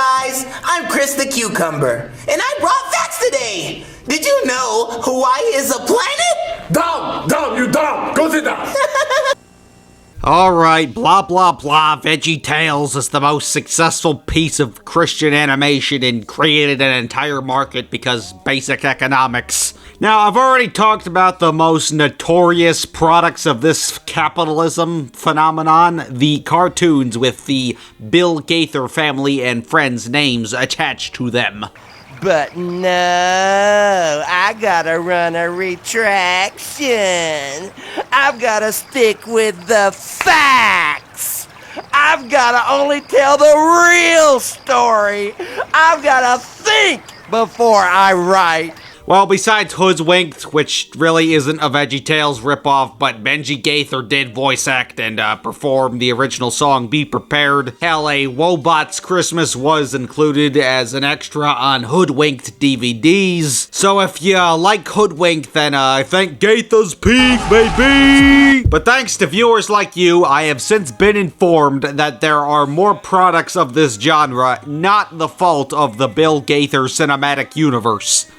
guys, I'm Chris the Cucumber, and I brought facts today. Did you know Hawaii is a planet? Dumb, you dumb. Go sit down. Alright, blah blah blah, VeggieTales is the most successful piece of Christian animation and created an entire market because basic economics. Now, I've already talked about the most notorious products of this capitalism phenomenon, the cartoons with the Bill Gaither family and friends' names attached to them. But no, I gotta run a retraction. I've gotta stick with the facts. I've gotta only tell the real story. I've gotta think before I write. Well, besides Hoodwinked, which really isn't a VeggieTales ripoff, but Benji Gaither did voice act and perform the original song Be Prepared. Hell, a Wobot's Christmas was included as an extra on Hoodwinked DVDs. So if you like Hoodwinked, then I think Gaither's peak, baby! But thanks to viewers like you, I have since been informed that there are more products of this genre, not the fault of the Bill Gaither cinematic universe.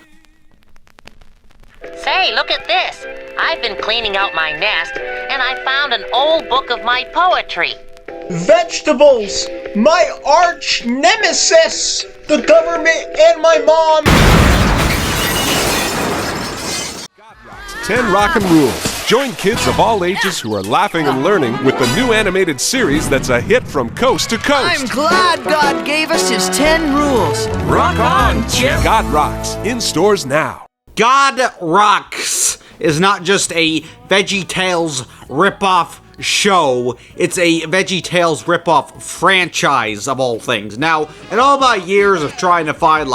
Say, look at this. I've been cleaning out my nest, and I found an old book of my poetry. Vegetables! My arch nemesis! The government and my mom! 10 Rockin' Rules. Join kids of all ages who are laughing and learning with the new animated series that's a hit from coast to coast. I'm glad God gave us his 10 rules. Rock on, Chip. God Rocks, in stores now. God Rocks is not just a VeggieTales ripoff show, it's a VeggieTales ripoff franchise of all things. Now, in all my years of trying to find,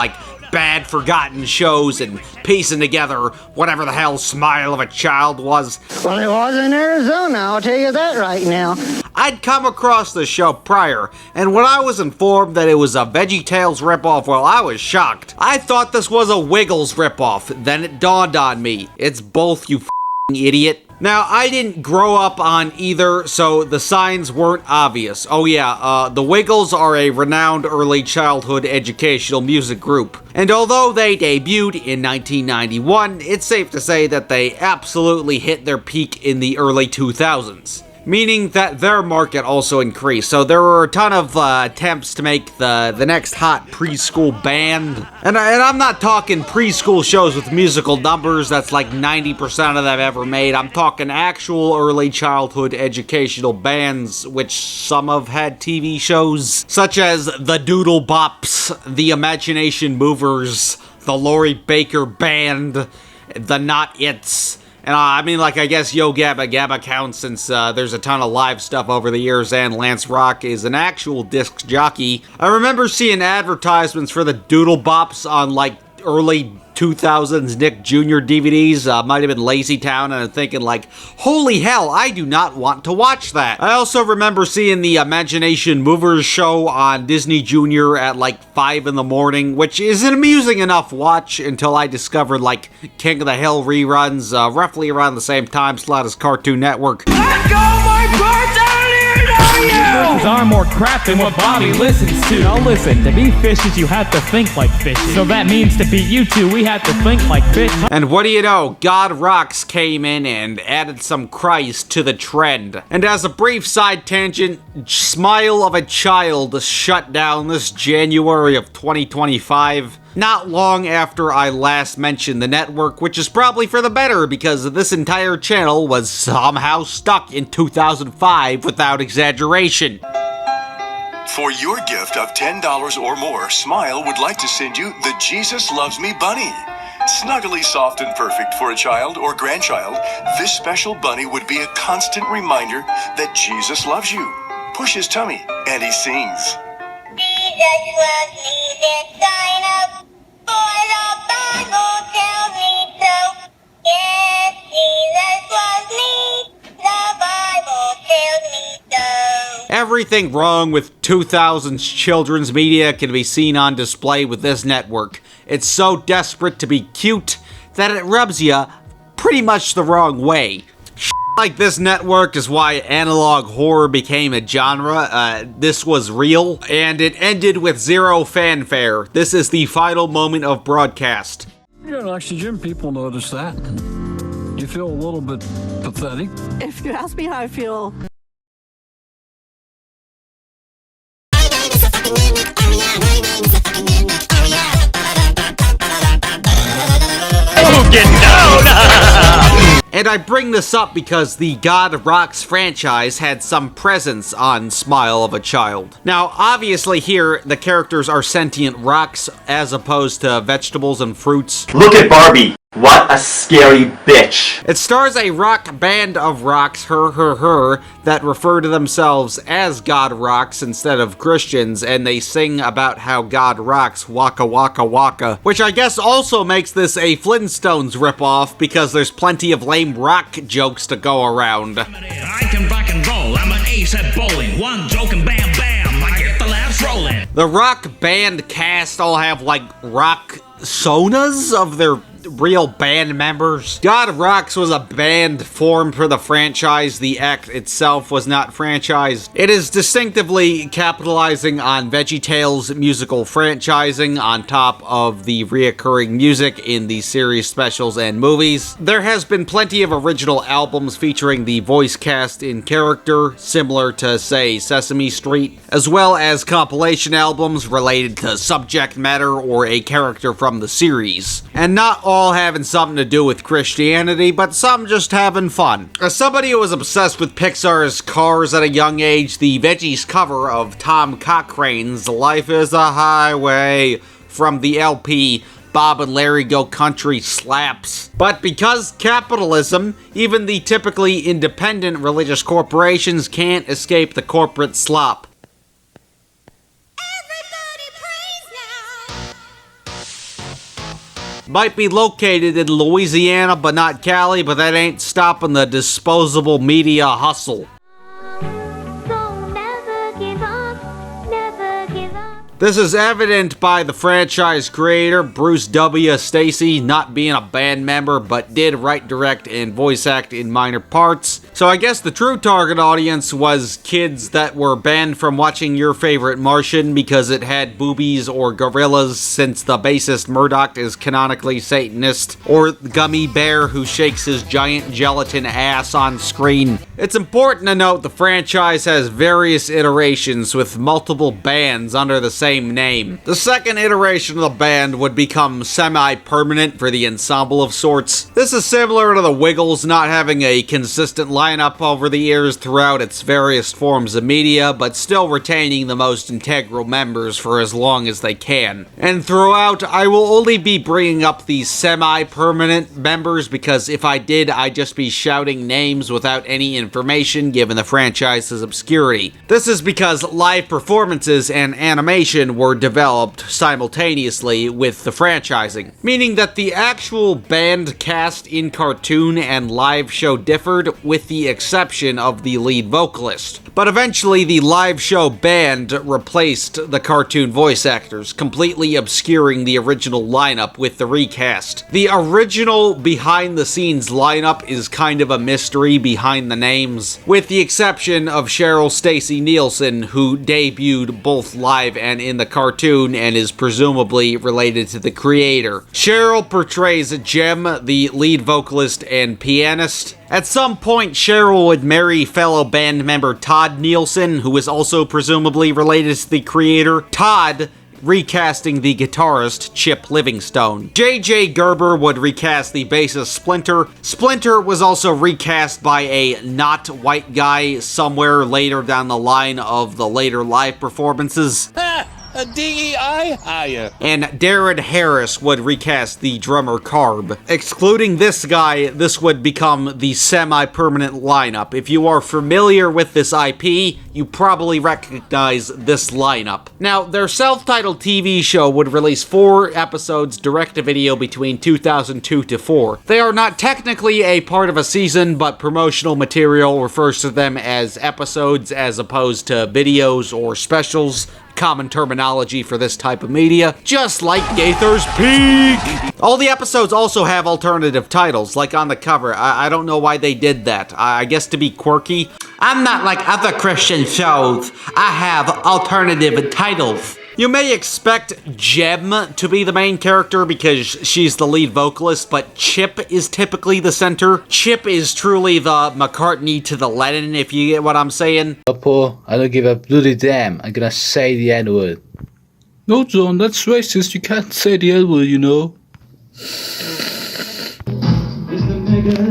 bad forgotten shows and piecing together whatever the hell Smile of a Child was. Well, it was in Arizona, I'll tell you that right now. I'd come across the show prior, and when I was informed that it was a VeggieTales ripoff, well, I was shocked. I thought this was a Wiggles ripoff, then it dawned on me. It's both, you f***ing idiot. Now, I didn't grow up on either, so the signs weren't obvious. Oh yeah, the Wiggles are a renowned early childhood educational music group. And although they debuted in 1991, it's safe to say that they absolutely hit their peak in the early 2000s. Meaning that their market also increased. So there were a ton of attempts to make the next hot preschool band. And I'm not talking preschool shows with musical numbers, that's like 90% of them ever made. I'm talking actual early childhood educational bands, which some have had TV shows, such as the Doodle Bops, the Imagination Movers, the Lori Baker Band, the Not Its. And I guess Yo Gabba Gabba counts since there's a ton of live stuff over the years, and Lance Rock is an actual disc jockey. I remember seeing advertisements for the Doodle Bops on, early 2000s Nick Jr. DVDs, might have been Lazy Town, and I'm thinking holy hell, I do not want to watch that. I also remember seeing the Imagination Movers show on Disney Junior at 5 in the morning, which is an amusing enough watch until I discovered King of the Hill reruns, roughly around the same time slot as Cartoon Network. Let go my birds Verses are more crap than what Bobby listens to. Now listen, to be fishes you have to think like fishes. So that means to beat you two we have to think like fish. And what do you know, God Rocks came in and added some Christ to the trend. And as a brief side tangent, Smile of a Child shut down this January of 2025. Not long after I last mentioned the network, which is probably for the better because this entire channel was somehow stuck in 2005 without exaggeration. For your gift of $10 or more, Smile would like to send you the Jesus Loves Me Bunny. Snuggly, soft, and perfect for a child or grandchild, this special bunny would be a constant reminder that Jesus loves you. Push his tummy, and he sings. Jesus loves me, this sign up. For the Bible tells me so. Yes, Jesus loves me. The Bible tells me so. Everything wrong with 2000s children's media can be seen on display with this network. It's so desperate to be cute that it rubs you pretty much the wrong way. Like this network is why analog horror became a genre. This was real, and it ended with zero fanfare. This is the final moment of broadcast. You're an oxygen, people notice that. You feel a little bit pathetic. If you ask me how I feel... And I bring this up because the God Rocks franchise had some presence on Smile of a Child. Now, obviously here, the characters are sentient rocks as opposed to vegetables and fruits. Look at Barbie. What a scary bitch. It stars a rock band of rocks, that refer to themselves as God Rocks instead of Christians, and they sing about how God rocks, waka waka waka, which I guess also makes this a Flintstones ripoff because there's plenty of lame rock jokes to go around. I can rock and roll, I'm an ace at bowling, one joke and bam bam, I get the laughs rolling. The rock band cast all have like rock sonas of their real band members. God Rocks was a band formed for the franchise. The act itself was not franchised. It is distinctively capitalizing on VeggieTales musical franchising on top of the reoccurring music in the series specials and movies. There has been plenty of original albums featuring the voice cast in character, similar to, say, Sesame Street, as well as compilation albums related to subject matter or a character from the series. And not all having something to do with Christianity, but some just having fun. As somebody who was obsessed with Pixar's Cars at a young age, the Veggies cover of Tom Cochrane's Life is a Highway from the LP Bob and Larry Go Country slaps. But because capitalism, even the typically independent religious corporations can't escape the corporate slop. Might be located in Louisiana, but not Cali, but that ain't stopping the disposable media hustle. This is evident by the franchise creator, Bruce W. Stacy, not being a band member, but did write, direct, and voice act in minor parts. So I guess the true target audience was kids that were banned from watching Your Favorite Martian because it had boobies or gorillas, since the bassist Murdoch is canonically Satanist, or Gummy Bear who shakes his giant gelatin ass on screen. It's important to note the franchise has various iterations with multiple bands under the same name. The second iteration of the band would become semi-permanent for the ensemble of sorts. This is similar to the Wiggles not having a consistent lineup over the years throughout its various forms of media, but still retaining the most integral members for as long as they can. And throughout, I will only be bringing up these semi-permanent members because if I did, I'd just be shouting names without any information given the franchise's obscurity. This is because live performances and animation were developed simultaneously with the franchising, meaning that the actual band cast in cartoon and live show differed with the exception of the lead vocalist. But eventually the live show band replaced the cartoon voice actors, completely obscuring the original lineup with the recast. The original behind-the-scenes lineup is kind of a mystery behind the names, with the exception of Cheryl Stacey Nielsen, who debuted both live and in the cartoon and is presumably related to the creator. Cheryl portrays Jem, the lead vocalist and pianist. At some point, Cheryl would marry fellow band member Todd Nielsen, who is also presumably related to the creator. Todd recasting the guitarist Chip Livingstone. J.J. Gerber would recast the bassist Splinter. Splinter was also recast by a not white guy somewhere later down the line of the later live performances. A DEI hire. And Darren Harris would recast the drummer Carb. Excluding this guy, this would become the semi-permanent lineup. If you are familiar with this IP, you probably recognize this lineup. Now, their self-titled TV show would release 4 episodes direct-to-video between 2002 to 4. They are not technically a part of a season, but promotional material refers to them as episodes as opposed to videos or specials. common terminology for this type of media, just like Gaither's Peak. All the episodes also have alternative titles, like on the cover. I don't know why they did that. I guess to be quirky. I'm not like other Christian shows. I have alternative titles. You may expect Jem to be the main character because she's the lead vocalist, but Chip is typically the center. Chip is truly the McCartney to the Lennon, if you get what I'm saying. Paul, I don't give a bloody damn. I'm gonna say the N-word. No, John, that's racist. You can't say the N-word, you know.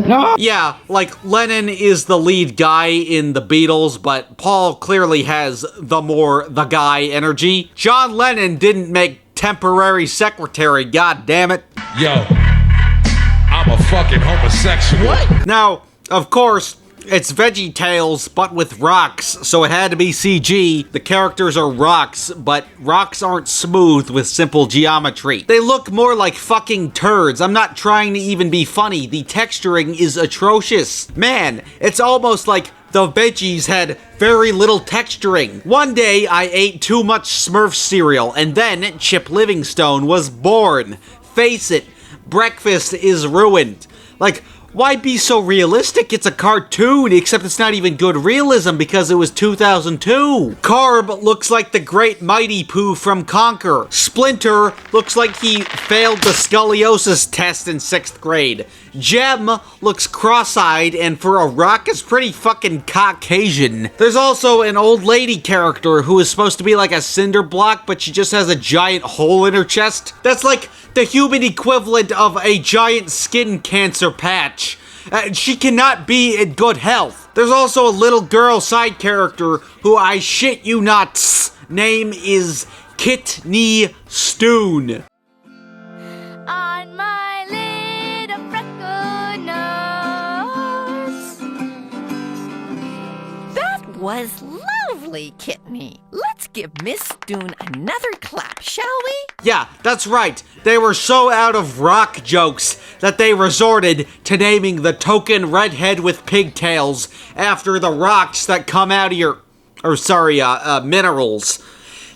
No. Yeah, like Lennon is the lead guy in the Beatles, but Paul clearly has the guy energy. John Lennon didn't make temporary secretary, god damn it. Yo, I'm a fucking homosexual. What? Now, of course, it's VeggieTales, but with rocks, so it had to be CG. The characters are rocks, but rocks aren't smooth with simple geometry. They look more like fucking turds. I'm not trying to even be funny. The texturing is atrocious. Man, it's almost like the veggies had very little texturing. One day, I ate too much Smurf cereal, and then Chip Livingstone was born. Face it, breakfast is ruined. Like, why be so realistic? It's a cartoon, except it's not even good realism because it was 2002. Carb looks like the great mighty Pooh from Conker. Splinter looks like he failed the scoliosis test in 6th grade. Jem looks cross-eyed and for a rock is pretty fucking Caucasian. There's also an old lady character who is supposed to be like a cinder block, but she just has a giant hole in her chest. That's like the human equivalent of a giant skin cancer patch. She cannot be in good health. There's also a little girl side character who, I shit you not, name is Kidney Stoon. On my little freckled nose. That was lovely, Kidney. Let's give Miss Stoon another clap, shall we? Yeah, that's right. They were so out of rock jokes that they resorted to naming the token redhead with pigtails after the rocks that come out of your... minerals.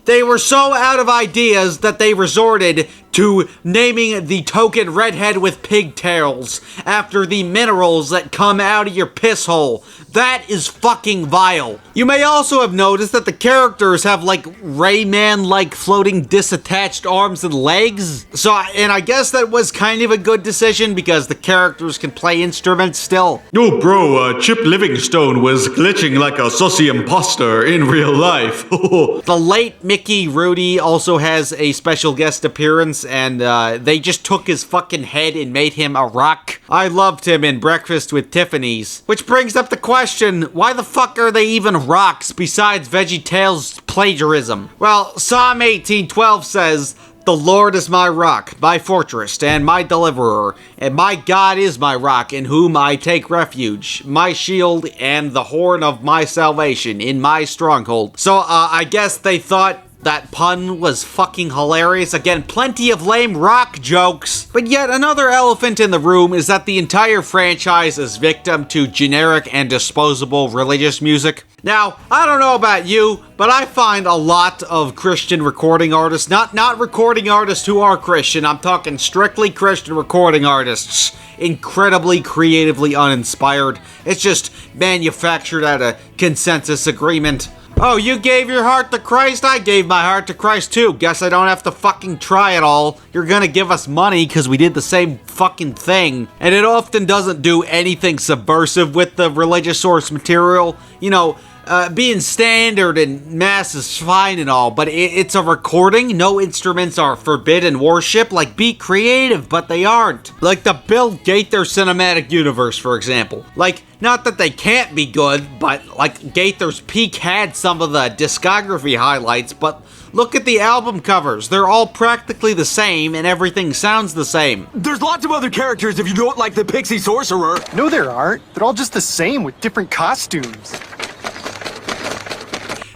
They were so out of ideas that they resorted to naming the token redhead with pigtails after the minerals that come out of your piss hole. That is fucking vile. You may also have noticed that the characters have like Rayman-like floating disattached arms and legs. And I guess that was kind of a good decision because the characters can play instruments still. Oh bro, Chip Livingstone was glitching like a saucy imposter in real life. The late Mickey Rooney also has a special guest appearance, and they just took his fucking head and made him a rock. I loved him in Breakfast with Tiffany's. Which brings up the question, why the fuck are they even rocks besides VeggieTales plagiarism? Well, Psalm 18:12 says, "The Lord is my rock, my fortress, and my deliverer, and my God is my rock, in whom I take refuge, my shield, and the horn of my salvation, in my stronghold." So, I guess they thought that pun was fucking hilarious. Again, plenty of lame rock jokes. But yet another elephant in the room is that the entire franchise is victim to generic and disposable religious music. Now, I don't know about you, but I find a lot of Christian recording artists, not recording artists who are Christian, I'm talking strictly Christian recording artists, incredibly creatively uninspired. It's just manufactured at a consensus agreement. Oh, you gave your heart to Christ? I gave my heart to Christ too. Guess I don't have to fucking try it all. You're gonna give us money because we did the same fucking thing. And it often doesn't do anything subversive with the religious source material. You know, being standard and mass is fine and all, but it's a recording. No instruments are forbidden worship. Like, be creative, but they aren't. Like the Bill Gaither cinematic universe, for example. Like, not that they can't be good, but like Gaither's Peak had some of the discography highlights, but look at the album covers. They're all practically the same and everything sounds the same. There's lots of other characters if you don't like the Pixie Sorcerer. No, there aren't. They're all just the same with different costumes.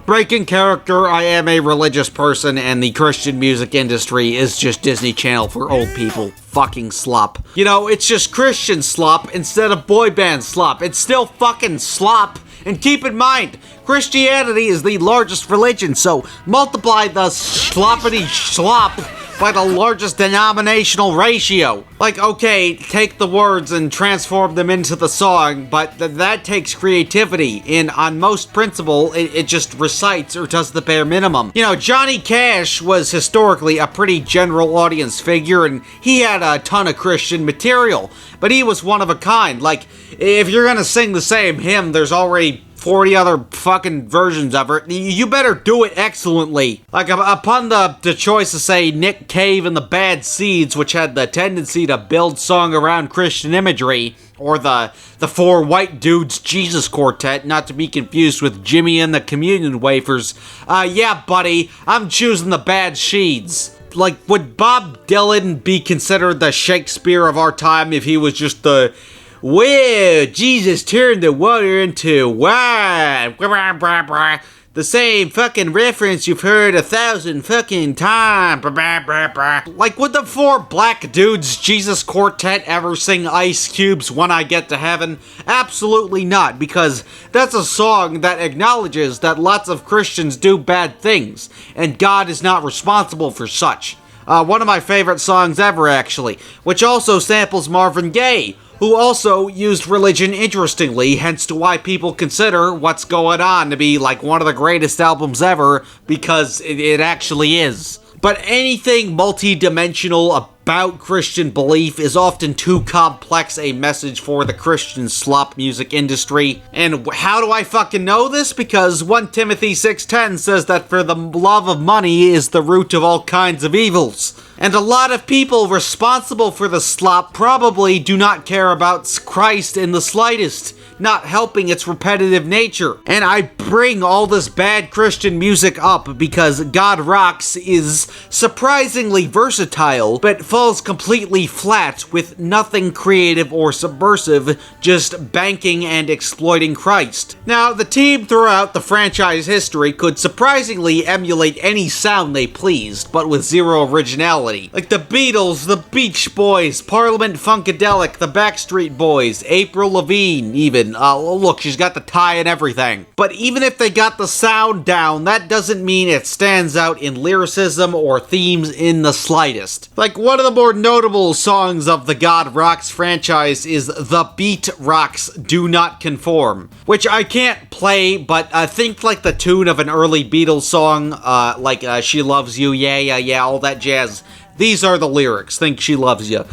Breaking character, I am a religious person, and the Christian music industry is just Disney Channel for old people. Fucking slop. You know, it's just Christian slop instead of boy band slop. It's still fucking slop. And keep in mind, Christianity is the largest religion, so multiply the Schloppity Schlopp by the largest denominational ratio. Like, okay, take the words and transform them into the song, but that takes creativity, and on most principle, it just recites or does the bare minimum. You know, Johnny Cash was historically a pretty general audience figure, and he had a ton of Christian material, but he was one of a kind. Like, if you're gonna sing the same hymn, there's already 40 other fucking versions of it. You better do it excellently. Like, upon the choice to say Nick Cave and the Bad Seeds, which had the tendency to build song around Christian imagery, or the Four White Dudes Jesus Quartet, not to be confused with Jimmy and the Communion Wafers, yeah, buddy, I'm choosing the Bad Seeds. Like, would Bob Dylan be considered the Shakespeare of our time if he was just the... Well, Jesus turned the water into wine. The same fucking reference you've heard 1,000 fucking times. Like, would the Four Black Dudes Jesus Quartet ever sing Ice Cube's When I Get to Heaven? Absolutely not, because that's a song that acknowledges that lots of Christians do bad things, and God is not responsible for such. One of my favorite songs ever, actually, which also samples Marvin Gaye, who also used religion interestingly, hence to why people consider What's Going On to be like one of the greatest albums ever, because it actually is. But anything multi-dimensional about Christian belief is often too complex a message for the Christian slop music industry. And how do I fucking know this? Because 1 Timothy 6:10 says that for the love of money is the root of all kinds of evils. And a lot of people responsible for the slop probably do not care about Christ in the slightest, not helping its repetitive nature. And I bring all this bad Christian music up because God Rocks is surprisingly versatile, but falls completely flat with nothing creative or subversive, just banking and exploiting Christ. Now, the team throughout the franchise history could surprisingly emulate any sound they pleased, but with zero originality. Like the Beatles, the Beach Boys, Parliament Funkadelic, the Backstreet Boys, Avril Lavigne even. Look, she's got the tie and everything. But even if they got the sound down, that doesn't mean it stands out in lyricism or themes in the slightest. Like, one of the more notable songs of the God Rocks franchise is The Beat Rocks Do Not Conform, which I can't play, but think like the tune of an early Beatles song, like She Loves You, yeah, yeah, yeah, all that jazz. These are the lyrics. Think she loves you.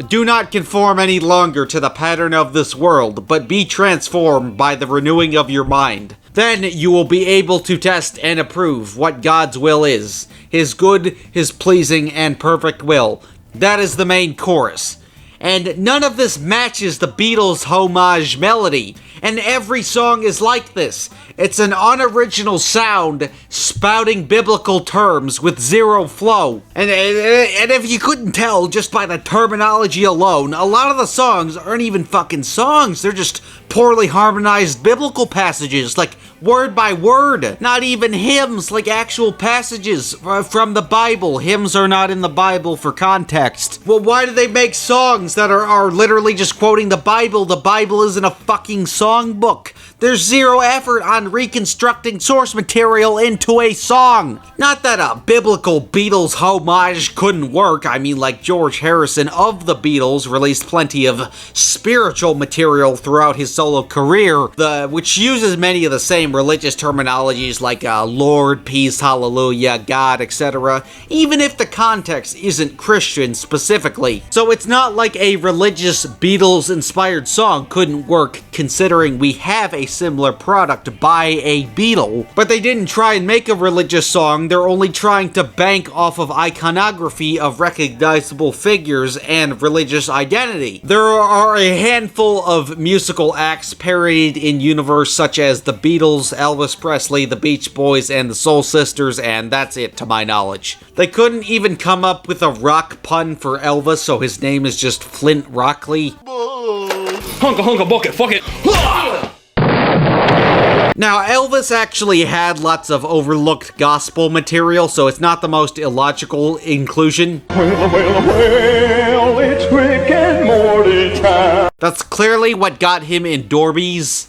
Do not conform any longer to the pattern of this world, but be transformed by the renewing of your mind. Then you will be able to test and approve what God's will is, His good, His pleasing, and perfect will. That is the main chorus. And none of this matches the Beatles' homage melody, and every song is like this. It's an unoriginal sound, spouting biblical terms with zero flow. And if you couldn't tell just by the terminology alone, a lot of the songs aren't even fucking songs, they're just poorly harmonized biblical passages, like word by word. Not even hymns, like actual passages from the Bible. Hymns are not in the Bible for context. Well, why do they make songs that are literally just quoting the Bible? The Bible isn't a fucking songbook. There's zero effort on reconstructing source material into a song. Not that a biblical Beatles homage couldn't work. I mean, like George Harrison of the Beatles released plenty of spiritual material throughout his solo career, which uses many of the same religious terminologies like Lord, peace, hallelujah, God, etc., even if the context isn't Christian specifically. So it's not like a religious Beatles-inspired song couldn't work, considering we have a similar product by a Beatle. But they didn't try and make a religious song, they're only trying to bank off of iconography of recognizable figures and religious identity. There are a handful of musical acts parodied in universe such as the Beatles, Elvis Presley, the Beach Boys, and the Soul Sisters, and that's it to my knowledge. They couldn't even come up with a rock pun for Elvis, so his name is just Flint Rockley. Hunka hunka bucket, fuck it. Now, Elvis actually had lots of overlooked gospel material, so it's not the most illogical inclusion. Well, it's Rick and Morty time. That's clearly what got him in Dorbies.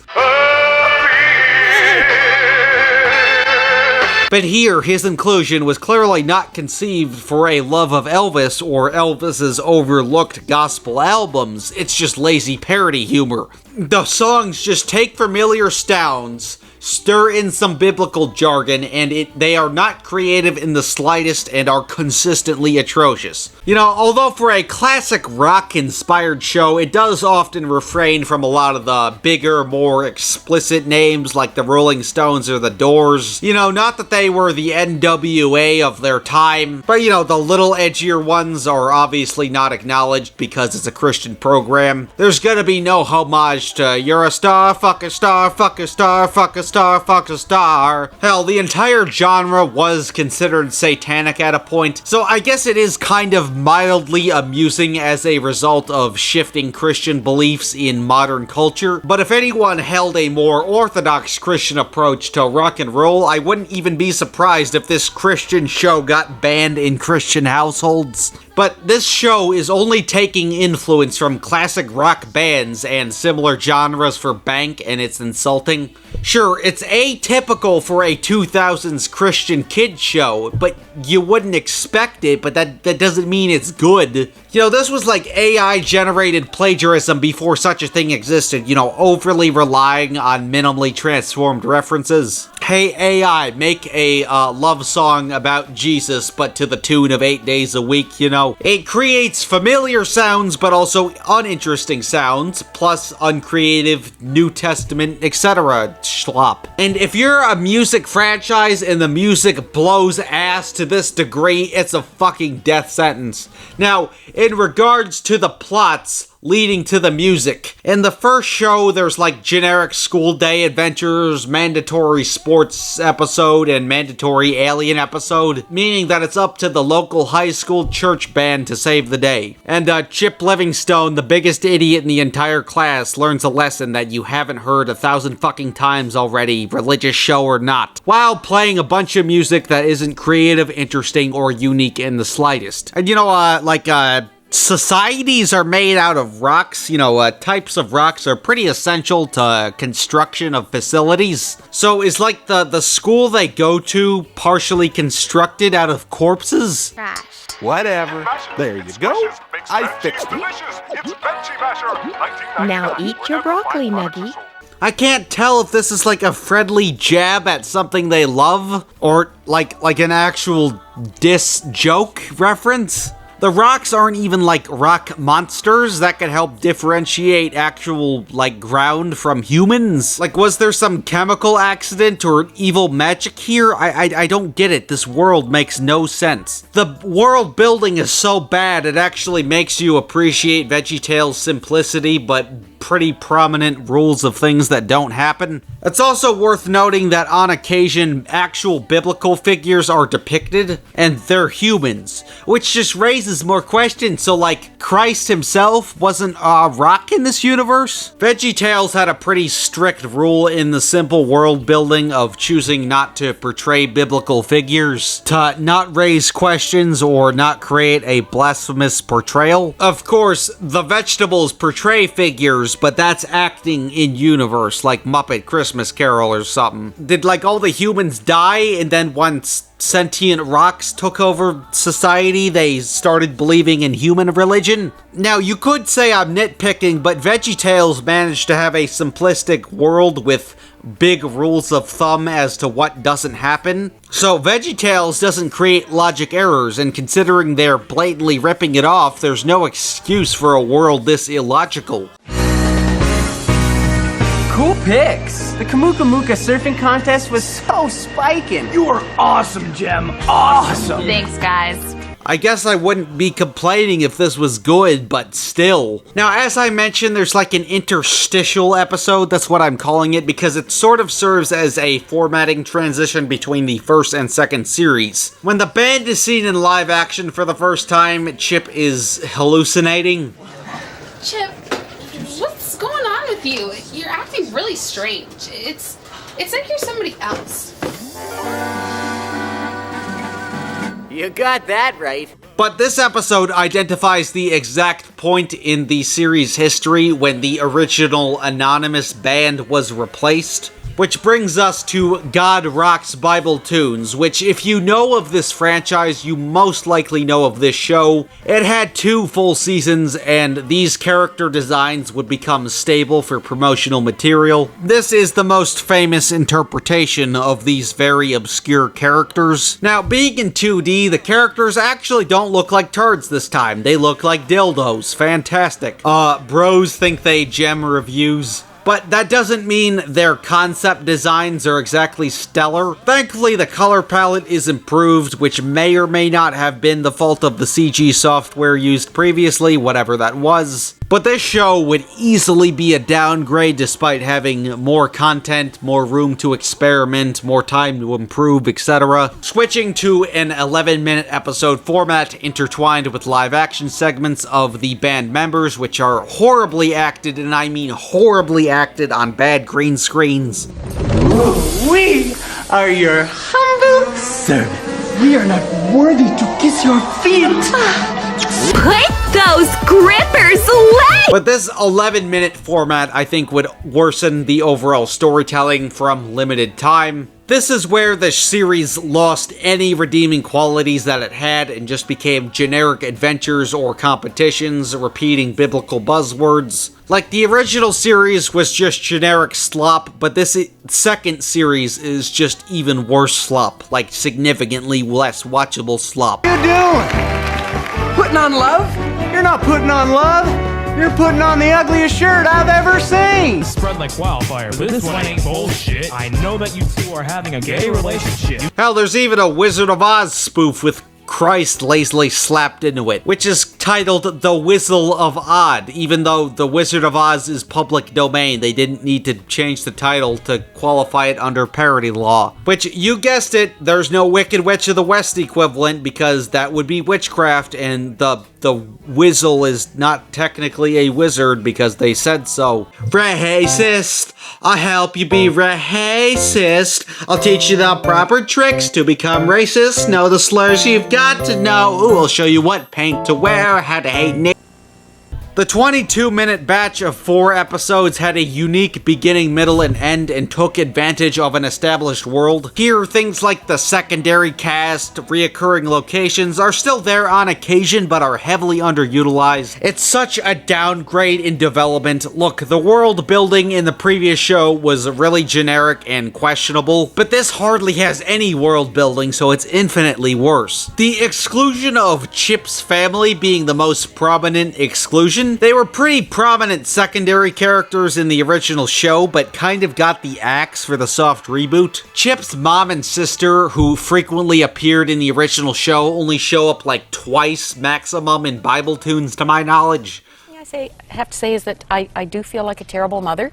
But here, his inclusion was clearly not conceived for a love of Elvis or Elvis's overlooked gospel albums. It's just lazy parody humor. The songs just take familiar sounds, stir in some biblical jargon, and they are not creative in the slightest and are consistently atrocious. You know, although for a classic rock-inspired show, it does often refrain from a lot of the bigger, more explicit names like the Rolling Stones or the Doors. You know, not that they were the NWA of their time, but you know, the little edgier ones are obviously not acknowledged because it's a Christian program. There's gonna be no homage to "You're a star, fuck a star, fuck a star, fuck a star, fuck a star." Hell, the entire genre was considered satanic at a point, so I guess it is kind of mildly amusing as a result of shifting Christian beliefs in modern culture. But if anyone held a more orthodox Christian approach to rock and roll, I wouldn't even be surprised if this Christian show got banned in Christian households. But this show is only taking influence from classic rock bands and similar genres for bank, and it's insulting. Sure, it's atypical for a 2000s Christian kid show, but you wouldn't expect it, but that doesn't mean it's good. You know, this was like AI-generated plagiarism before such a thing existed, you know, overly relying on minimally transformed references. Hey AI, make a love song about Jesus, but to the tune of 8 days a week, you know. It creates familiar sounds, but also uninteresting sounds, plus uncreative New Testament, etc. Schlop. And if you're a music franchise and the music blows ass to this degree, it's a fucking death sentence. Now, in regards to the plots leading to the music, in the first show there's like generic school day adventures, mandatory sports episode, and mandatory alien episode, meaning that it's up to the local high school church band to save the day. And Chip Livingstone, the biggest idiot in the entire class, learns a lesson that you haven't heard 1,000 fucking times already, religious show or not, while playing a bunch of music that isn't creative, interesting, or unique in the slightest. And you know, societies are made out of rocks. You know, types of rocks are pretty essential to construction of facilities. So is like the school they go to partially constructed out of corpses? Whatever. There you go. I fixed it. Now eat your broccoli, Nuggy. I can't tell if this is like a friendly jab at something they love, or like an actual diss joke reference. The rocks aren't even like rock monsters that can help differentiate actual like ground from humans. Like, was there some chemical accident or evil magic here? I don't get it. This world makes no sense. The world building is so bad it actually makes you appreciate VeggieTales' simplicity, but pretty prominent rules of things that don't happen. It's also worth noting that on occasion, actual biblical figures are depicted, and they're humans, which just raises more questions. So like, Christ himself wasn't a rock in this universe? VeggieTales had a pretty strict rule in the simple world building of choosing not to portray biblical figures, to not raise questions or not create a blasphemous portrayal. Of course, the vegetables portray figures, but that's acting in universe, like Muppet Christmas Carol or something. Did like all the humans die, and then once sentient rocks took over society, they started believing in human religion? Now, you could say I'm nitpicking, but VeggieTales managed to have a simplistic world with big rules of thumb as to what doesn't happen. So VeggieTales doesn't create logic errors, and considering they're blatantly ripping it off, there's no excuse for a world this illogical. Cool pics. The Kamuka Muka surfing contest was so spiking. You were awesome, Gem. Awesome. Thanks, guys. I guess I wouldn't be complaining if this was good, but still. Now, as I mentioned, there's like an interstitial episode, that's what I'm calling it, because it sort of serves as a formatting transition between the first and second series. When the band is seen in live action for the first time, Chip is hallucinating. Chip, what's going on with you? You're acting really strange. It's It's like you're somebody else. You got that right. But this episode identifies the exact point in the series' history when the original anonymous band was replaced. Which brings us to God Rocks Bible Tunes, which if you know of this franchise, you most likely know of this show. It had 2 full seasons, and these character designs would become stable for promotional material. This is the most famous interpretation of these very obscure characters. Now, being in 2D, the characters actually don't look like turds this time. They look like dildos. Fantastic. Bros think they gem reviews. But that doesn't mean their concept designs are exactly stellar. Thankfully, the color palette is improved, which may or may not have been the fault of the CG software used previously, whatever that was. But this show would easily be a downgrade despite having more content, more room to experiment, more time to improve, etc. Switching to an 11-minute episode format intertwined with live-action segments of the band members, which are horribly acted, and I mean horribly acted on bad green screens. We are your humble servants. We are not worthy to kiss your feet. Put those grippers away! But this 11-minute format, I think, would worsen the overall storytelling from limited time. This is where the series lost any redeeming qualities that it had and just became generic adventures or competitions, repeating biblical buzzwords. Like, the original series was just generic slop, but this second series is just even worse slop, like significantly less watchable slop. What are you doing? Putting on love? You're not putting on love. You're putting on the ugliest shirt I've ever seen! Spread like wildfire, but this one ain't bullshit. I know that you two are having a gay relationship. Hell, there's even a Wizard of Oz spoof with Christ lazily slapped into it, which is titled The Whistle of Odd. Even though The Wizard of Oz is public domain, they didn't need to change the title to qualify it under parody law. Which, you guessed it, there's no Wicked Witch of the West equivalent, because that would be witchcraft, and the Whizzle is not technically a wizard because they said so. Racist! I'll help you be racist. I'll teach you the proper tricks to become racist. Know the slurs you've got to know. Ooh, I'll show you what paint to wear, how to hate niggas. The 22-minute batch of 4 episodes had a unique beginning, middle, and end and took advantage of an established world. Here, things like the secondary cast, reoccurring locations are still there on occasion but are heavily underutilized. It's such a downgrade in development. Look, the world building in the previous show was really generic and questionable, but this hardly has any world building, so it's infinitely worse. The exclusion of Chip's family being the most prominent exclusion. They were pretty prominent secondary characters in the original show, but kind of got the axe for the soft reboot. Chip's mom and sister, who frequently appeared in the original show, only show up like twice maximum in Bible Tunes to my knowledge. I have to say is that I do feel like a terrible mother.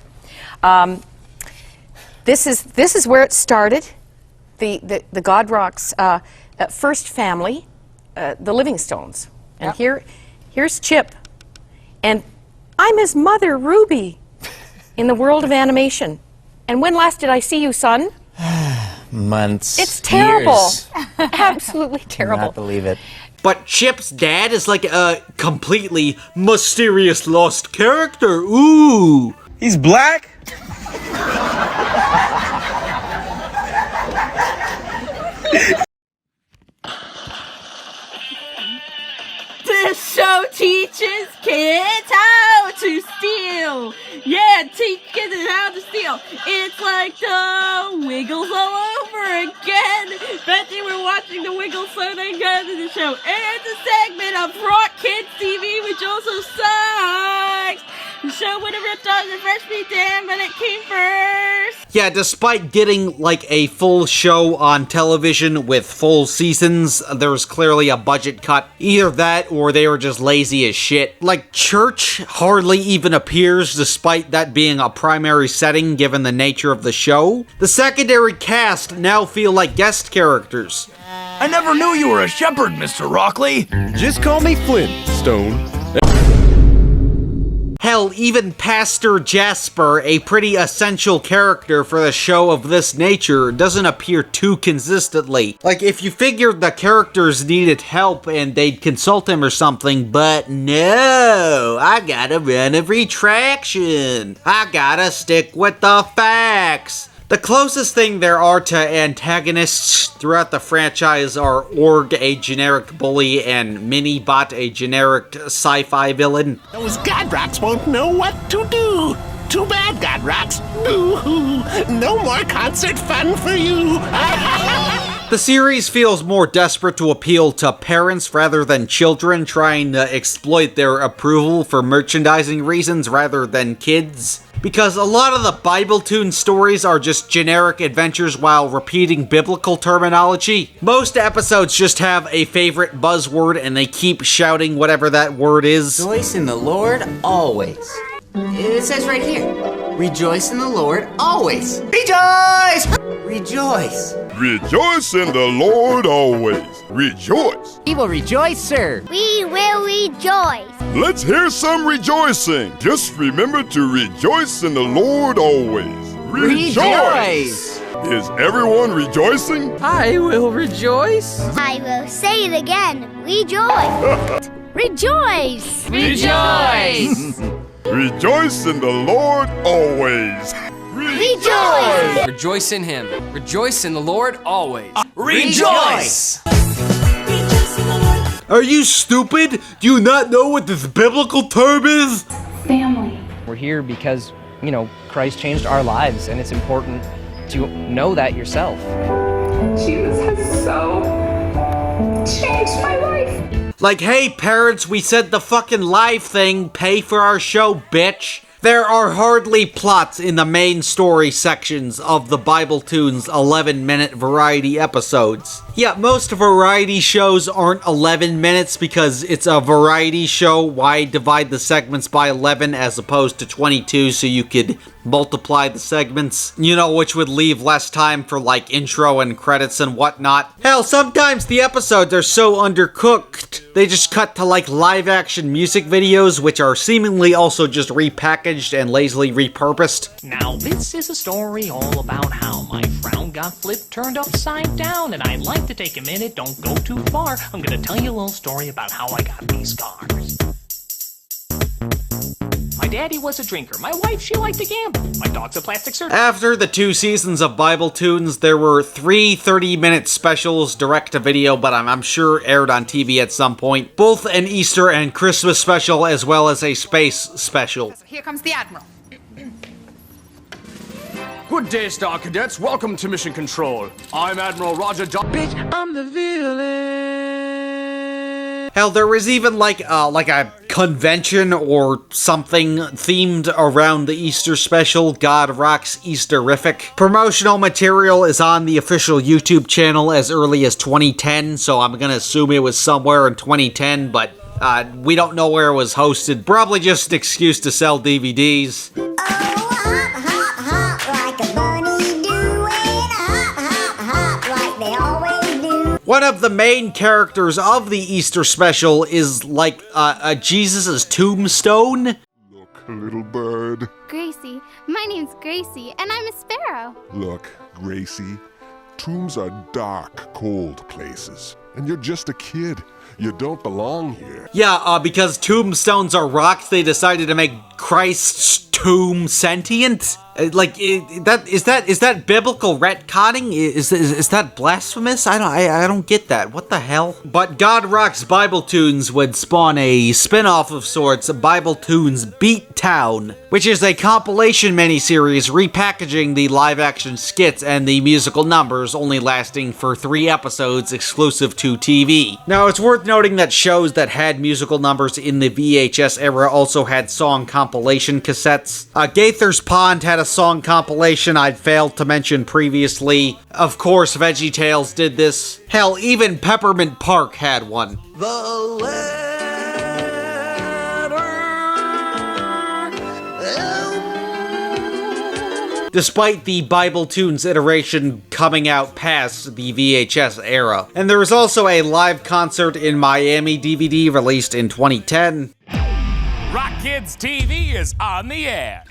This is where it started. The God Rocks first family, the Livingstones. And here's Chip. And I'm his mother, Ruby, in the world of animation. And when last did I see you, son? Months. It's terrible. Years. Absolutely terrible. Cannot believe it. But Chip's dad is like a completely mysterious lost character. Ooh. He's black? This show teaches kids how to steal. Yeah, teach kids how to steal. It's like the Wiggles all over again. Bet you were watching the Wiggles so they got into the show. And it's a segment of Rock Kids TV, which also sucks. The show would have ripped off the Fresh Meat Dam, but it came first. Yeah, despite getting like a full show on television with full seasons, there was clearly a budget cut. Either that or they were just lazy as shit. Like, church hardly even appears despite that being a primary setting given the nature of the show. The secondary cast now feel like guest characters. I never knew you were a shepherd, Mr. Rockley. Just call me Flint, Stone. Hell, even Pastor Jasper, a pretty essential character for the show of this nature, doesn't appear too consistently. Like, if you figured the characters needed help and they'd consult him or something, but no, I gotta run a retraction. I gotta stick with the facts. The closest thing there are to antagonists throughout the franchise are Org, a generic bully, and Minibot, a generic sci-fi villain. Those Godrocks won't know what to do. Too bad, Godrocks. Boo-hoo. No more concert fun for you. The series feels more desperate to appeal to parents rather than children trying to exploit their approval for merchandising reasons rather than kids. Because a lot of the Bible-toon stories are just generic adventures while repeating biblical terminology. Most episodes just have a favorite buzzword and they keep shouting whatever that word is. Rejoice in the Lord always. It says right here, rejoice in the Lord always. Rejoice! Rejoice. Rejoice in the Lord always. Rejoice. We will rejoice, sir. We will rejoice. Let's hear some rejoicing. Just remember to rejoice in the Lord always. Rejoice. Is everyone rejoicing? I will rejoice. I will say it again. Rejoice. Rejoice. Rejoice. Rejoice in the Lord always. Rejoice. Rejoice in Him. Rejoice in the Lord always. Rejoice. Are you stupid? Do you not know what this biblical term is? Family. We're here because, Christ changed our lives, and it's important to know that yourself. Jesus has so changed my life. Like, hey parents, we said the fucking live thing, pay for our show, bitch. There are hardly plots in the main story sections of the Bible-toon's 11-minute variety episodes. Yeah, most variety shows aren't 11 minutes because it's a variety show. Why divide the segments by 11 as opposed to 22 so you could multiply the segments? Which would leave less time for like intro and credits and whatnot. Hell, sometimes the episodes are so undercooked, they just cut to like live action music videos, which are seemingly also just repackaged and lazily repurposed. Now this is a story all about how my frown got flipped, turned upside down, and I'd like to take a minute, don't go too far. I'm gonna tell you a little story about how I got these scars. My daddy was a drinker. My wife, she liked to gamble. My dog's a plastic surgeon. After the 2 seasons of Bible-toons, there were 3 30-minute specials direct-to-video, but I'm sure aired on TV at some point. Both an Easter and Christmas special, as well as a space special. Here comes the Admiral. Good day, Star Cadets. Welcome to Mission Control. I'm Admiral Roger John. Bitch, I'm the villain. Hell, there was even like a convention or something themed around the Easter special, God Rocks Easterific. Promotional material is on the official YouTube channel as early as 2010, so I'm gonna assume it was somewhere in 2010, but we don't know where it was hosted. Probably just an excuse to sell DVDs. One of the main characters of the Easter special is like Jesus' tombstone. Look, little bird. Gracie. My name's Gracie, and I'm a sparrow. Look, Gracie. Tombs are dark, cold places. And you're just a kid. You don't belong here. Yeah, because tombstones are rocks, they decided to make Christ's tomb sentient? Is that biblical retconning? Is that blasphemous? I don't get that. What the hell? But God Rocks Bible-toons would spawn a spin-off of sorts, Bible-toons Beat Town, which is a compilation miniseries repackaging the live-action skits and the musical numbers, only lasting for 3 episodes exclusive to TV. Now, it's worth noting that shows that had musical numbers in the VHS era also had song compilation cassettes. Gaither's Pond had a song compilation I'd failed to mention previously. Of course, VeggieTales did this. Hell, even Peppermint Park had one. Despite the Bible-toons iteration coming out past the VHS era. And there was also a live concert in Miami DVD released in 2010. Rock Kids TV is on the air.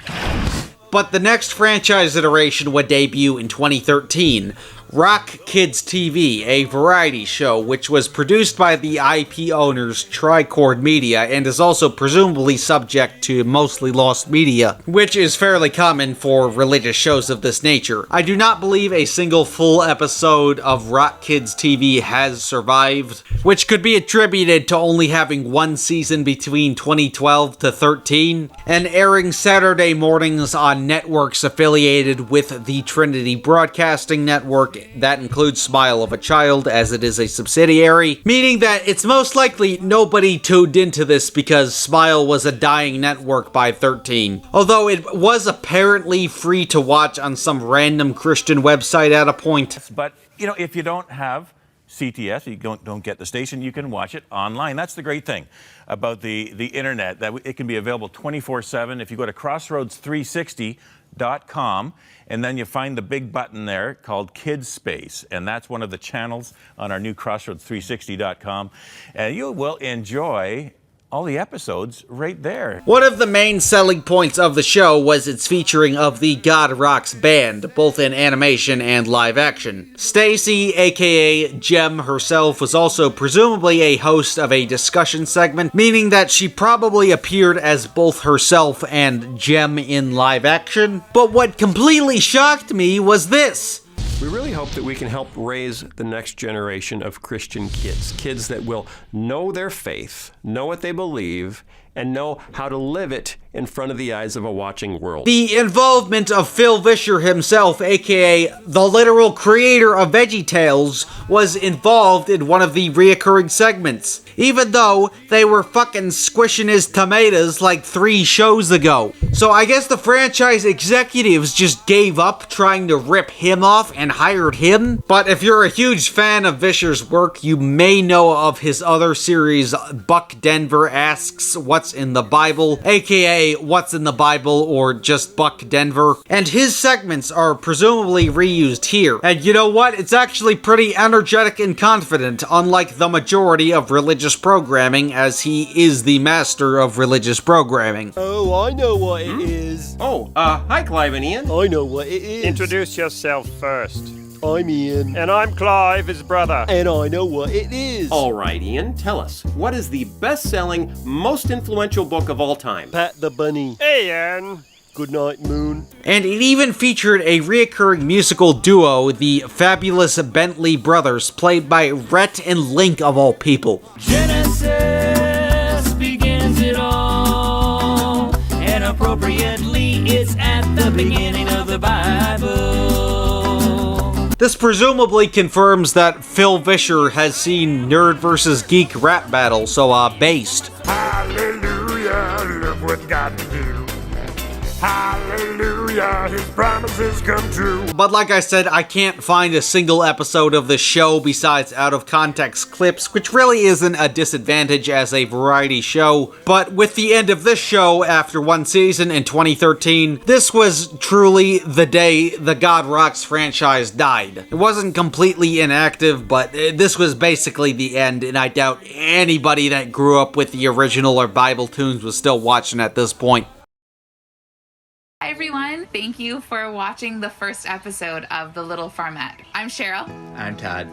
But the next franchise iteration would debut in 2013, Rock Kids TV, a variety show which was produced by the IP owners Tricord Media and is also presumably subject to mostly lost media, which is fairly common for religious shows of this nature. I do not believe a single full episode of Rock Kids TV has survived, which could be attributed to only having one season between 2012 to 13, and airing Saturday mornings on networks affiliated with the Trinity Broadcasting Network. That includes Smile of a Child, as it is a subsidiary, meaning that it's most likely nobody tuned into this because Smile was a dying network by 13. Although it was apparently free to watch on some random Christian website at a point. But, you know, if you don't have CTS, you don't get the station, you can watch it online. That's the great thing about the internet, that it can be available 24/7. If you go to crossroads360.com, and then you find the big button there called Kids Space, and that's one of the channels on our new crossroads360.com, and you will enjoy all the episodes right there. One of the main selling points of the show was its featuring of the God Rocks band, both in animation and live action. Stacy, aka Jem herself, was also presumably a host of a discussion segment, meaning that she probably appeared as both herself and Jem in live action. But what completely shocked me was this. We really hope that we can help raise the next generation of Christian kids. Kids that will know their faith, know what they believe, and know how to live it in front of the eyes of a watching world. The involvement of Phil Vischer himself, aka the literal creator of VeggieTales, was involved in one of the reoccurring segments, even though they were fucking squishing his tomatoes like 3 shows ago. So I guess the franchise executives just gave up trying to rip him off and hired him. But if you're a huge fan of Vischer's work, you may know of his other series, Buck Denver Asks What's in the Bible, aka What's in the Bible, or just Buck Denver. And his segments are presumably reused here. And you know what? It's actually pretty energetic and confident, unlike the majority of religious programming, as he is the master of religious programming. Oh, I know what it is. Oh, hi Clive and Ian. I know what it is. Introduce yourself first. I'm Ian. And I'm Clive, his brother. And I know what it is. All right, Ian, tell us, what is the best-selling, most influential book of all time? Pat the Bunny. Ian. Good night, Moon. And it even featured a reoccurring musical duo, the fabulous Bentley Brothers, played by Rhett and Link of all people. Genesis begins it all, and appropriately it's at the beginning of the Bible. This presumably confirms that Phil Vischer has seen Nerd vs. Geek rap battle, so based. Hallelujah, look what God can do. Hallelujah, his promises come true. But like I said, I can't find a single episode of the show besides out-of-context clips, which really isn't a disadvantage as a variety show. But with the end of this show after one season in 2013, this was truly the day the God Rocks franchise died. It wasn't completely inactive, but this was basically the end, and I doubt anybody that grew up with the original or Bible tunes was still watching at this point. Hi everyone, thank you for watching the first episode of The Little Farmette. I'm Cheryl. I'm Todd.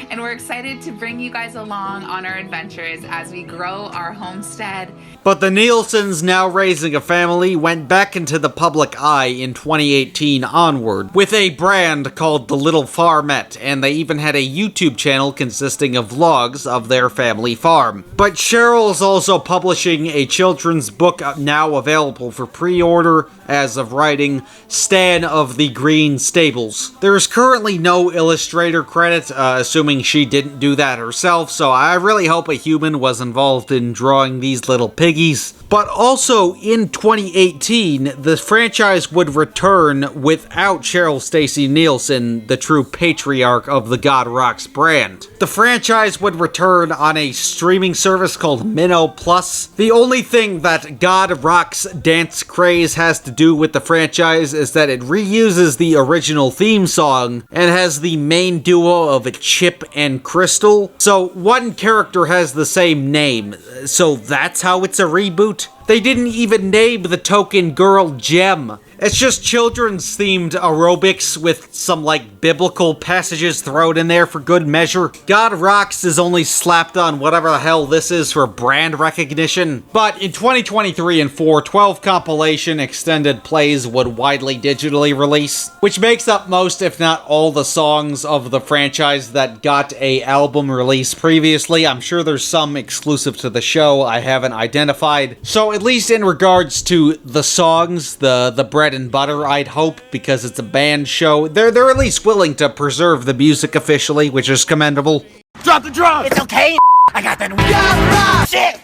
And we're excited to bring you guys along on our adventures as we grow our homestead. But the Nielsen's, now raising a family, went back into the public eye in 2018 onward, with a brand called The Little Farmette, and they even had a YouTube channel consisting of vlogs of their family farm. But Cheryl's also publishing a children's book now available for pre-order as of writing, Stan of the Green Stables. There is currently no illustrator credit, assuming she didn't do that herself, so I really hope a human was involved in drawing these little piggies. But also, in 2018, the franchise would return without Cheryl Stacy Nielsen, the true patriarch of the God Rocks brand. The franchise would return on a streaming service called Minnow Plus. The only thing that God Rocks dance craze has to do with the franchise is that it reuses the original theme song and has the main duo of Chip and Crystal. So one character has the same name, so that's how it's a reboot. cute. They didn't even name the token girl Gem. It's just children's themed aerobics with some like biblical passages thrown in there for good measure. God Rocks is only slapped on whatever the hell this is for brand recognition. But in 2023 and 4, 12 compilation extended plays would widely digitally release, which makes up most if not all the songs of the franchise that got a album release previously. I'm sure there's some exclusive to the show I haven't identified. So at least in regards to the songs, the bread and butter, I'd hope, because it's a band show, they're at least willing to preserve the music officially, which is commendable. Drop the drum! It's okay. I got that shit.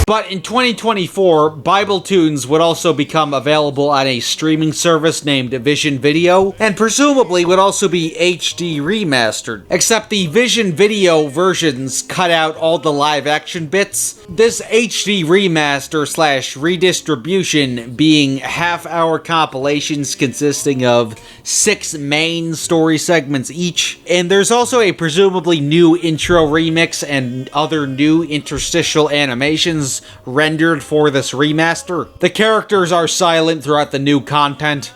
But in 2024, Bible tunes would also become available on a streaming service named Vision Video, and presumably would also be HD remastered. Except the Vision Video versions cut out all the live action bits. This HD remaster / redistribution being half-hour compilations consisting of 6 main story segments each. And there's also a presumably new intro remix and other new interstitial animations rendered for this remaster. The characters are silent throughout the new content.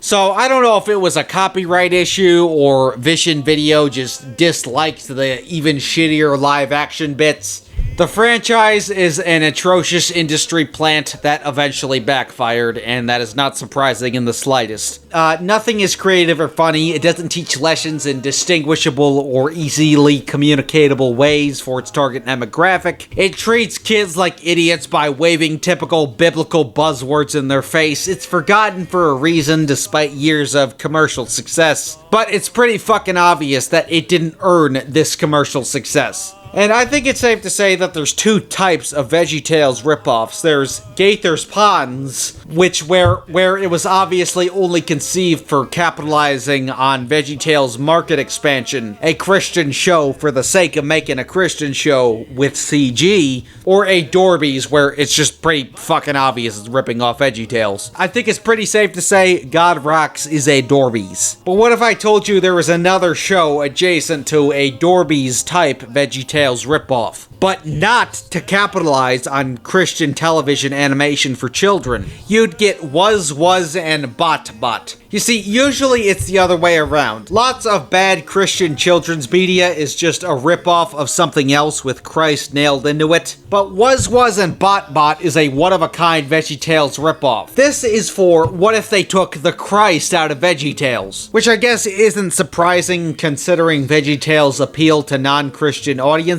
So I don't know if it was a copyright issue or Vision Video just disliked the even shittier live action bits. The franchise is an atrocious industry plant that eventually backfired, and that is not surprising in the slightest. Nothing is creative or funny. It doesn't teach lessons in distinguishable or easily communicatable ways for its target demographic. It treats kids like idiots by waving typical biblical buzzwords in their face. It's forgotten for a reason despite years of commercial success. But it's pretty fucking obvious that it didn't earn this commercial success. And I think it's safe to say that there's 2 types of VeggieTales ripoffs. There's Gaither's Ponds, where it was obviously only conceived for capitalizing on VeggieTales' market expansion, a Christian show for the sake of making a Christian show with CG, or a Dorby's, where it's just pretty fucking obvious it's ripping off VeggieTales. I think it's pretty safe to say God Rocks is a Dorby's. But what if I told you there was another show adjacent to a Dorby's type VeggieTales ripoff, but not to capitalize on Christian television animation for children? You'd get Wuz Wuz and Botbot. You see, usually it's the other way around. Lots of bad Christian children's media is just a ripoff of something else with Christ nailed into it. But Wuz Wuz and Botbot is a one-of-a-kind VeggieTales ripoff. This is for what if they took the Christ out of VeggieTales, which I guess isn't surprising considering VeggieTales' appeal to non-Christian audiences.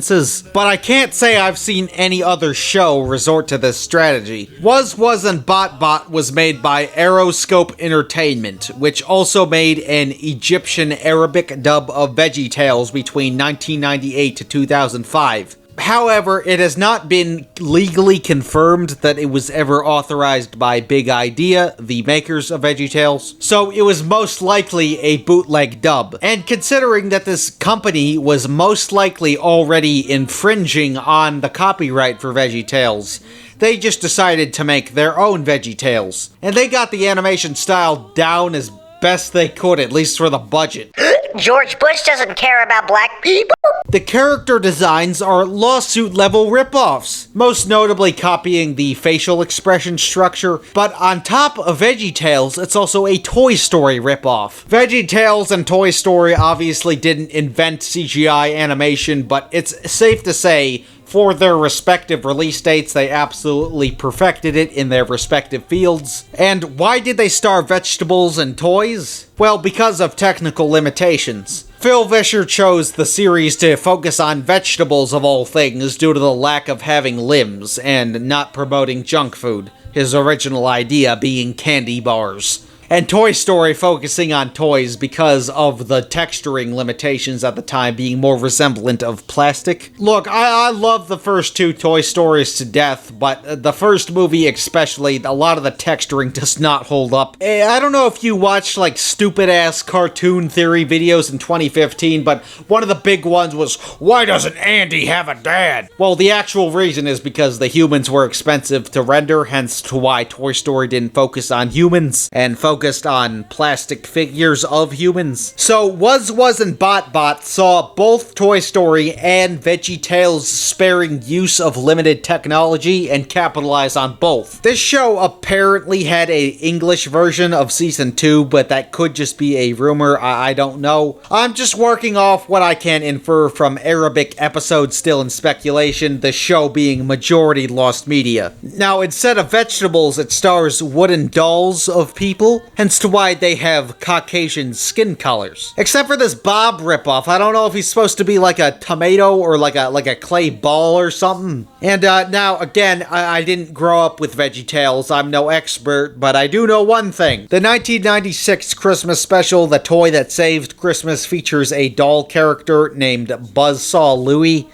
But I can't say I've seen any other show resort to this strategy. Wuz Wuz and Botbot was made by Aeroscope Entertainment, which also made an Egyptian Arabic dub of VeggieTales between 1998 to 2005. However, it has not been legally confirmed that it was ever authorized by Big Idea, the makers of VeggieTales, so it was most likely a bootleg dub. And considering that this company was most likely already infringing on the copyright for VeggieTales, they just decided to make their own VeggieTales. And they got the animation style down as best they could, at least for the budget. George Bush doesn't care about black people. The character designs are lawsuit-level ripoffs, most notably copying the facial expression structure, but on top of VeggieTales, it's also a Toy Story ripoff. VeggieTales and Toy Story obviously didn't invent CGI animation, but it's safe to say for their respective release dates, they absolutely perfected it in their respective fields. And why did they star vegetables and toys? Well, because of technical limitations. Phil Vischer chose the series to focus on vegetables of all things due to the lack of having limbs and not promoting junk food, his original idea being candy bars. And Toy Story focusing on toys because of the texturing limitations at the time being more resemblant of plastic. Look, I love the first 2 Toy Stories to death, but the first movie especially, a lot of the texturing does not hold up. I don't know if you watched like stupid-ass cartoon theory videos in 2015, but one of the big ones was, why doesn't Andy have a dad? Well, the actual reason is because the humans were expensive to render, hence to why Toy Story didn't focus on humans and focus focused on plastic figures of humans. So Wuz Wuz and Botbot saw both Toy Story and VeggieTales sparing use of limited technology and capitalized on both. This show apparently had a English version of season 2, but that could just be a rumor, I don't know. I'm just working off what I can infer from Arabic episodes still in speculation, the show being majority lost media. Now, instead of vegetables, it stars wooden dolls of people, hence to why they have Caucasian skin colors. Except for this Bob ripoff, I don't know if he's supposed to be like a tomato or like a clay ball or something. And now, again, I didn't grow up with VeggieTales, I'm no expert, but I do know one thing. The 1996 Christmas special, The Toy That Saved Christmas, features a doll character named Buzzsaw Louie.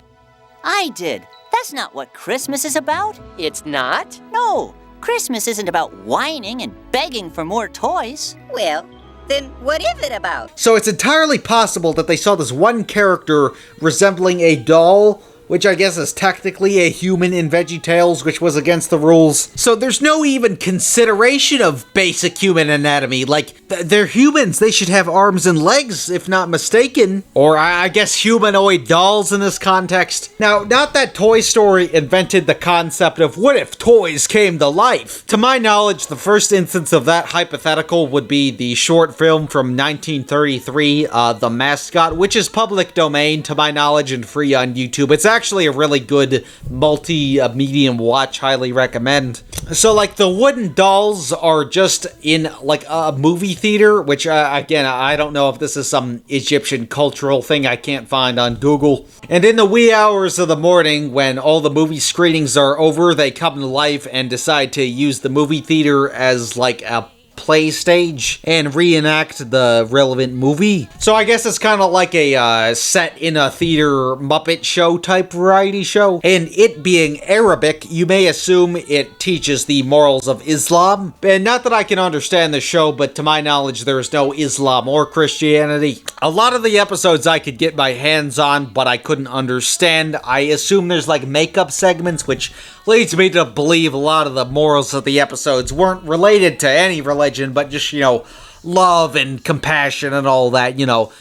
I did. That's not what Christmas is about. It's not? No, Christmas isn't about whining and begging for more toys. Well, then what is it about? So it's entirely possible that they saw this one character resembling a doll, which I guess is technically a human in VeggieTales, which was against the rules. So there's no even consideration of basic human anatomy. Like, they're humans, they should have arms and legs, if not mistaken. Or I guess humanoid dolls in this context. Now, not that Toy Story invented the concept of what if toys came to life. To my knowledge, the first instance of that hypothetical would be the short film from 1933, The Mascot, which is public domain to my knowledge and free on YouTube. It's actually a really good multi-medium watch, highly recommend. So like the wooden dolls are just in like a movie theater, which again, I don't know if this is some Egyptian cultural thing I can't find on Google. And in the wee hours of the morning, when all the movie screenings are over, they come to life and decide to use the movie theater as like a play stage and reenact the relevant movie. So I guess it's kind of like a set in a theater Muppet Show type variety show. And it being Arabic, you may assume it teaches the morals of Islam. And not that I can understand the show, but to my knowledge, there is no Islam or Christianity. A lot of the episodes I could get my hands on, but I couldn't understand. I assume there's like makeup segments, which leads me to believe a lot of the morals of the episodes weren't related to any religion, but just, you know, love and compassion and all that, you know,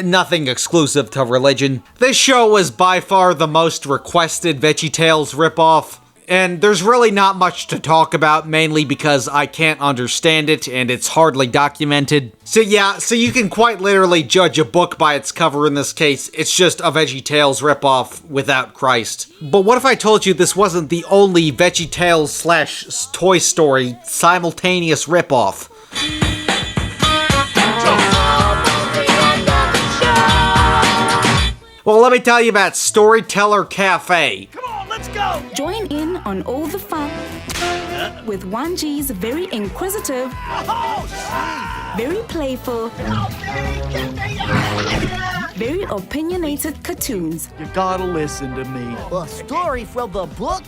nothing exclusive to religion. This show was by far the most requested VeggieTales ripoff. And there's really not much to talk about, mainly because I can't understand it and it's hardly documented. So yeah, so you can quite literally judge a book by its cover in this case. It's just a VeggieTales ripoff without Christ. But what if I told you this wasn't the only VeggieTales / Toy Story simultaneous ripoff? Well, let me tell you about Storyteller Cafe. Let's go! Join in on all the fun with 1G's very inquisitive, very playful, very opinionated cartoons. You gotta listen to me. A story from the book?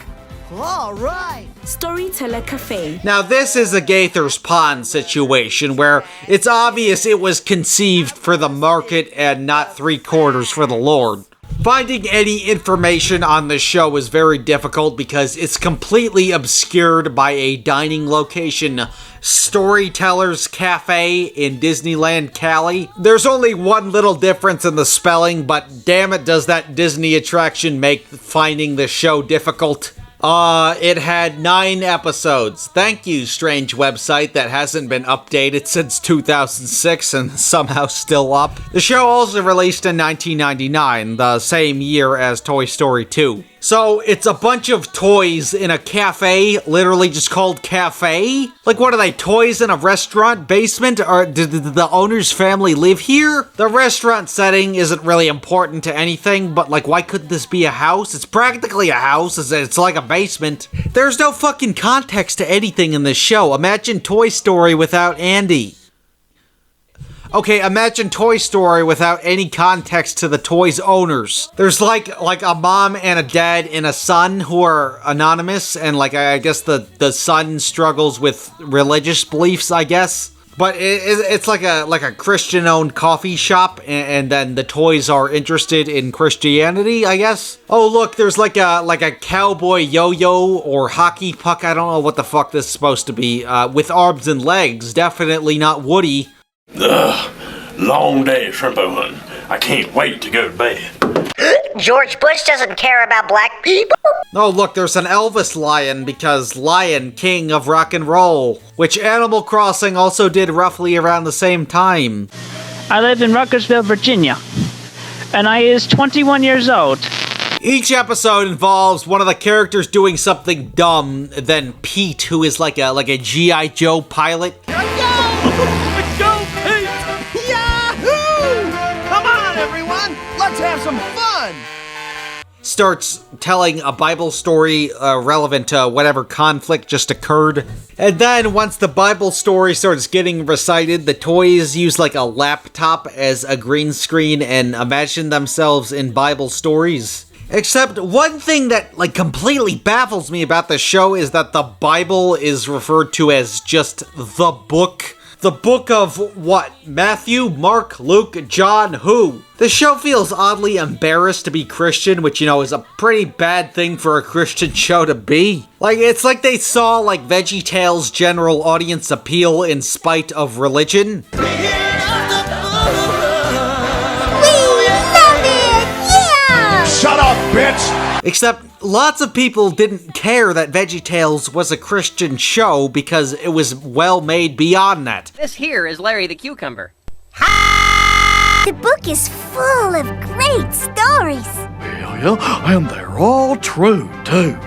All right. Storyteller Cafe. Now this is a Gaither's Pond situation where it's obvious it was conceived for the market and not 3/4 for the Lord. Finding any information on this show is very difficult because it's completely obscured by a dining location, Storyteller's Cafe in Disneyland, Cali. There's only one little difference in the spelling, but damn it, does that Disney attraction make finding the show difficult. It had 9 episodes. Thank you, strange website that hasn't been updated since 2006 and somehow still up. The show also released in 1999, the same year as Toy Story 2. So, it's a bunch of toys in a cafe, literally just called cafe? Like, what are they, toys in a restaurant basement? Or did the owner's family live here? The restaurant setting isn't really important to anything, but like, why couldn't this be a house? It's practically a house, it's like a basement. There's no fucking context to anything in this show. Imagine Toy Story without Andy. Okay, imagine Toy Story without any context to the toy's owners. There's like a mom and a dad and a son who are anonymous, and like I guess the son struggles with religious beliefs, I guess. But it's like a Christian-owned coffee shop, and then the toys are interested in Christianity, I guess. Oh, look, there's like a cowboy yo-yo or hockey puck. I don't know what the fuck this is supposed to be. With arms and legs, definitely not Woody. Ugh, long day shrimpo hunting. I can't wait to go to bed. George Bush doesn't care about black people. Oh, look, there's an Elvis lion because Lion, king of rock and roll, which Animal Crossing also did roughly around the same time. I live in Ruckersville, Virginia, and I is 21 years old. Each episode involves one of the characters doing something dumb, then Pete, who is like a G.I. Joe pilot. Go, Pete! Yahoo! Come on, everyone! Let's have some fun! Starts telling a Bible story relevant to whatever conflict just occurred. And then once the Bible story starts getting recited, the toys use like a laptop as a green screen and imagine themselves in Bible stories. Except one thing that like completely baffles me about this show is that the Bible is referred to as just the book. The book of what? Matthew, Mark, Luke, John, who? The show feels oddly embarrassed to be Christian, which, you know, is a pretty bad thing for a Christian show to be. Like, it's like they saw, like, VeggieTales' general audience appeal in spite of religion. We love it! Yeah! Shut up, bitch! Except, lots of people didn't care that VeggieTales was a Christian show because it was well made beyond that. This here is Larry the Cucumber. The book is full of great stories. Yeah, and they're all true, too.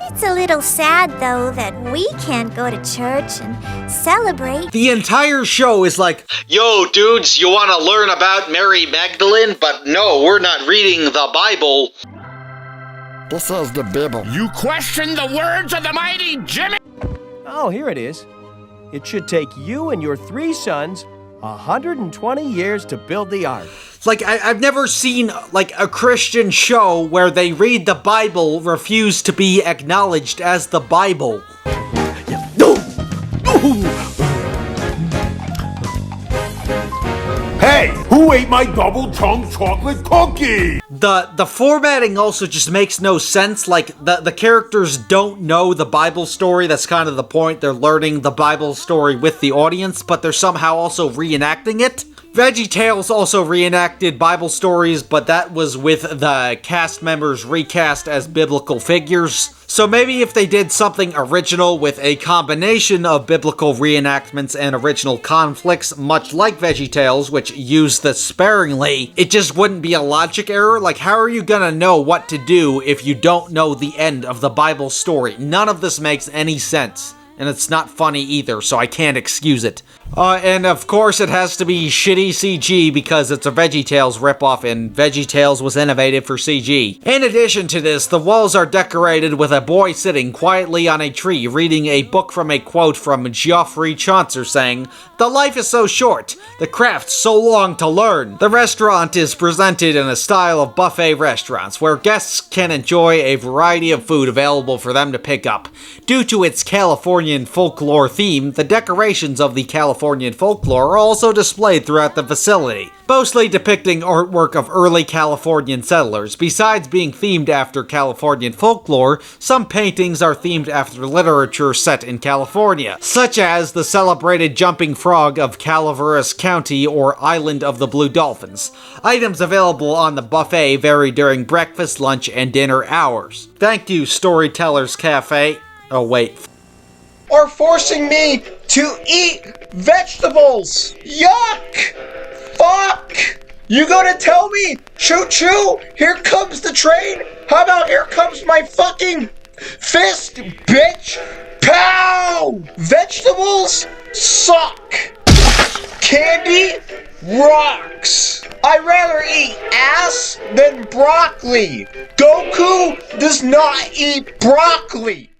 It's a little sad, though, that we can't go to church and celebrate. The entire show is like, yo, dudes, you want to learn about Mary Magdalene? But no, we're not reading the Bible. This is the Bible. You question the words of the mighty Jimmy? Oh, here it is. It should take you and your 3 sons 120 years to build the ark. Like, I've never seen, like, a Christian show where they read the Bible, refuse to be acknowledged as the Bible. Hey, who ate my double-chunk chocolate cookie? The formatting also just makes no sense. Like, the characters don't know the Bible story. That's kind of the point. They're learning the Bible story with the audience, but they're somehow also reenacting it. VeggieTales also reenacted Bible stories, but that was with the cast members recast as biblical figures. So maybe if they did something original with a combination of biblical reenactments and original conflicts, much like VeggieTales, which used this sparingly, it just wouldn't be a logic error. Like, how are you gonna know what to do if you don't know the end of the Bible story? None of this makes any sense. And it's not funny either, so I can't excuse it. And of course it has to be shitty CG because it's a VeggieTales ripoff and VeggieTales was innovative for CG. In addition to this, the walls are decorated with a boy sitting quietly on a tree reading a book from a quote from Geoffrey Chaucer saying, "The life is so short, the craft so long to learn." The restaurant is presented in a style of buffet restaurants where guests can enjoy a variety of food available for them to pick up. Due to its Californian folklore theme, the decorations of the Californian folklore are also displayed throughout the facility, mostly depicting artwork of early Californian settlers. Besides being themed after Californian folklore, some paintings are themed after literature set in California, such as the celebrated Jumping Frog of Calaveras County or Island of the Blue Dolphins. Items available on the buffet vary during breakfast, lunch, and dinner hours. Thank you, Storytellers Cafe. Oh, wait. Or forcing me to eat vegetables. Yuck! Fuck! You gonna tell me, choo choo, here comes the train? How about here comes my fucking fist, bitch? Pow! Vegetables suck. Candy rocks. I'd rather eat ass than broccoli. Goku does not eat broccoli.